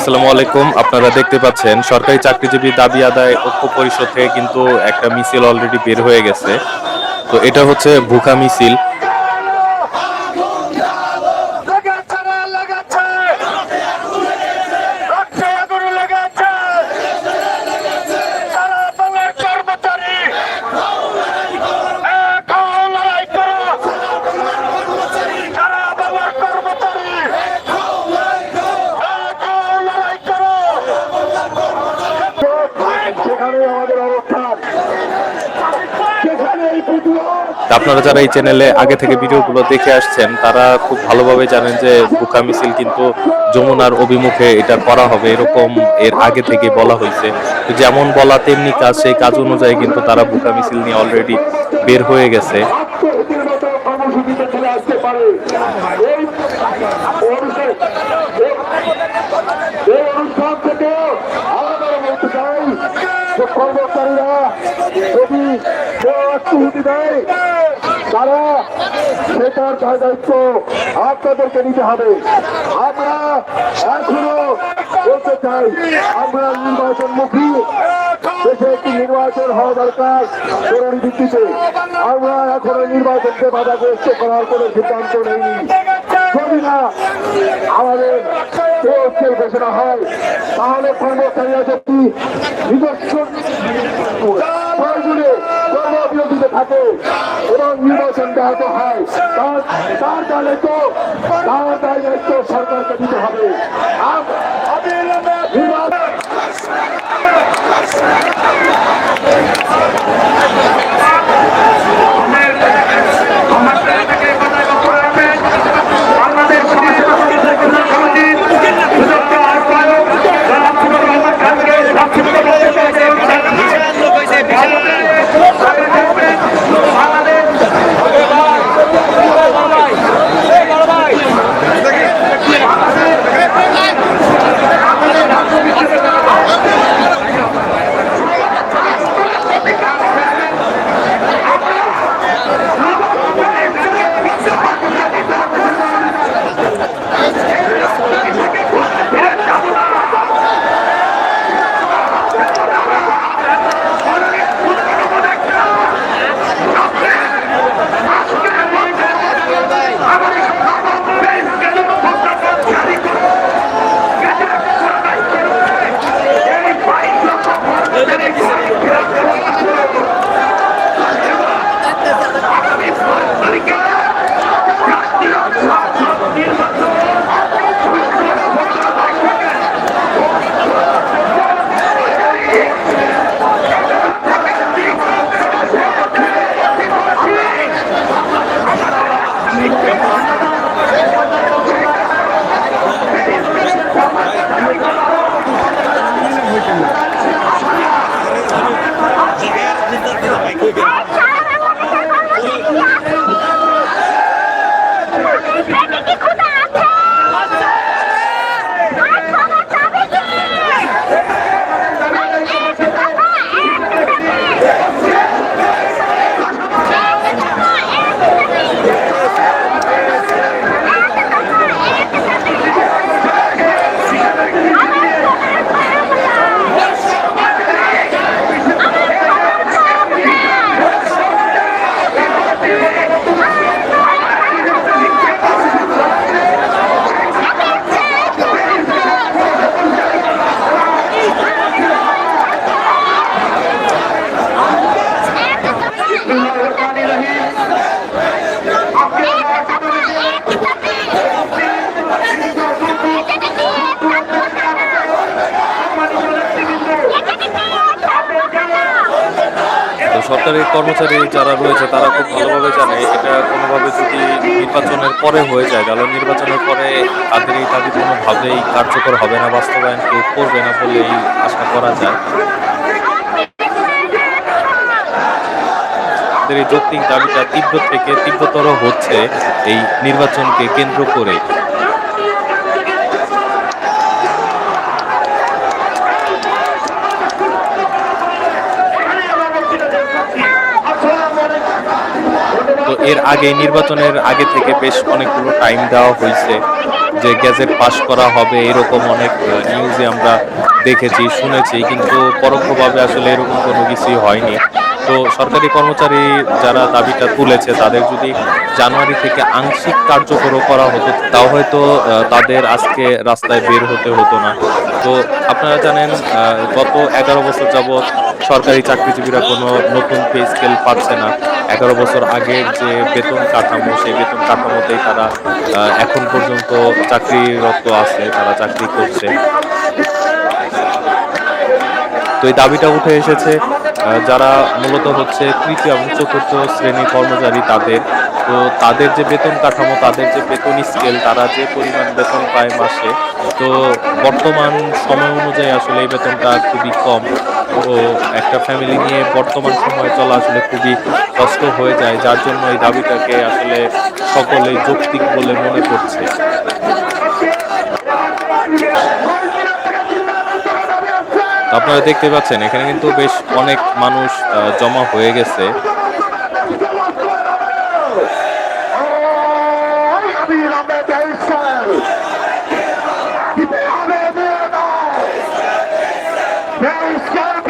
আসসালামু আলাইকুম। আপনারা দেখতে পাচ্ছেন সরকারি চাকরিজীবী দাবি আদায় ঐক্য পরিষদ থেকে কিন্তু একটা মিছিল অলরেডি বের হয়ে গেছে। তো এটা হচ্ছে ভুখা মিছিল। আপনারা যারা এই চ্যানেলে আগে থেকে ভিডিওগুলো দেখে আসছেন তারা খুব ভালোভাবে জানেন যে ভুখা মিছিল কিন্তু যমুনার অভিমুখে এটা করা হবে, এরকম এর আগে থেকে বলা হয়েছে। তো যেমন বলা তেমনি কাজ, সেই কাজ অনুযায়ী কিন্তু তারা ভুখা মিছিল নিয়ে অলরেডি বের হয়ে গেছে। কর্মচারীরা যদি আত্মহুতি দেয় তারা সেটার দায় দায়িত্ব আপনাদেরকে নিতে হবে। আমরা এখনো বলতে চাই, আমরা নির্বাচনমুখী দেশে একটি নির্বাচন হওয়া দরকার জরুরি ভিত্তিতে। আমরা এখনো নির্বাচনকে বাধাগ্রস্ত করার কোন সিদ্ধান্ত নেইনি। যদি না আমাদের ঘোষণা হয় তাহলে কর্মচারীরা যদি নিজস্ব প্রয়োজনে কর্মবিরতিতে থাকে এবং নির্বাচন ব্যাহত হয় তার দায়িত্ব সরকারকে দিতে হবে। সরকারি কর্মচারী যারা রয়েছে তারা খুব ভালোভাবে জানে এটা কোনোভাবে যদি নির্বাচনের পরে হয়ে যায় তাহলে নির্বাচনের পরে তাদের এই দাবি কোনোভাবেই কার্যকর হবে না, বাস্তবায়ন কেউ করবে না বলেই আশা করা যায়। তাদের এই যৌক্তিক দাবিটা তীব্র থেকে তীব্রতর হচ্ছে এই নির্বাচনকে কেন্দ্র করে। তো এর আগে নির্বাচনের আগে থেকে বেশ অনেকগুলো টাইম দেওয়া হয়েছে যে গ্যাজেট পাস করা হবে, এরকম অনেক নিউজে আমরা দেখেছি শুনেছি, কিন্তু পরোক্ষভাবে আসলে এরকম কোনো কিছুই হয়নি। তো সরকারি কর্মচারী যারা দাবিটা তুলেছে তাদের যদি জানুয়ারি থেকে আংশিক কার্যকরও করা হতো তাও হয়তো তাদের আজকে রাস্তায় বের হতে হতো না। তো আপনারা জানেন গত 11 বছর যাবৎ সরকারি চাকরিজীবীরা কোনো নতুন পে স্কেল পাচ্ছে না। 11 বছর আগের যে বেতন কাঠামো সেই বেতন কাঠামোতেই তারা এখন পর্যন্ত চাকরিরত আছে, তারা চাকরি করছে। তো এই দাবিটা উঠে এসেছে যারা মূলত হচ্ছে তৃতীয় এবং চতুর্থ শ্রেণীর কর্মচারী তাদের। তো তাদের যে বেতন কাঠামো, তাদের যে বেতন স্কেল, তারা যে পরিমাণ বেতন পায় মাসে, তো বর্তমান সময় অনুযায়ী আসলে এই বেতনটা খুবই কম। তো একটা ফ্যামিলি নিয়ে বর্তমান সময়ে চলা আসলে খুবই কষ্ট হয়ে যায়, যার জন্য এই দাবিটাকে আসলে সকলেই যৌক্তিক বলে মনে করছে। তো আপনারা দেখতে পাচ্ছেন এখানে কিন্তু বেশ অনেক মানুষ জমা হয়ে গেছে। Very scared.